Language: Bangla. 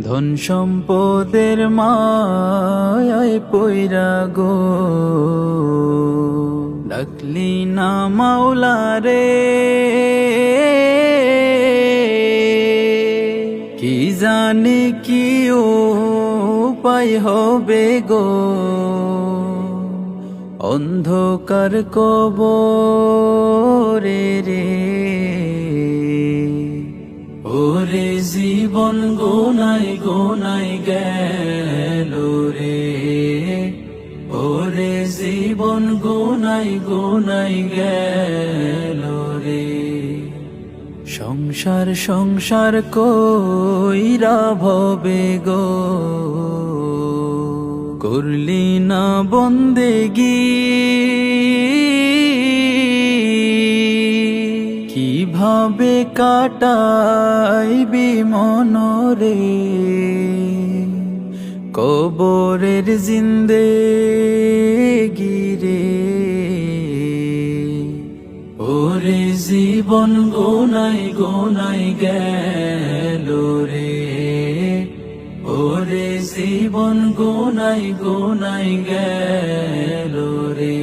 ধন সম্পদের মায়ায় পইরা গো ডাকলি না মাওলা রে, কি জানি কি উপায় হবে গো অন্ধকার কবরে রে। ওরে জীবন গোনাই গোনাই গেল রে, ওরে জীবন গোনাই গোনাই গেল রে। সংসার সংসার কইরা ভবে গো করলি না বন্দেগি, কিভাবে কাটাইবি মনরে কবরের জিন্দেগি রে। ওরে জীবন গোনাই গোনাই গেল রে, ওরে জীবন গোনাই গোনাই গেল রে।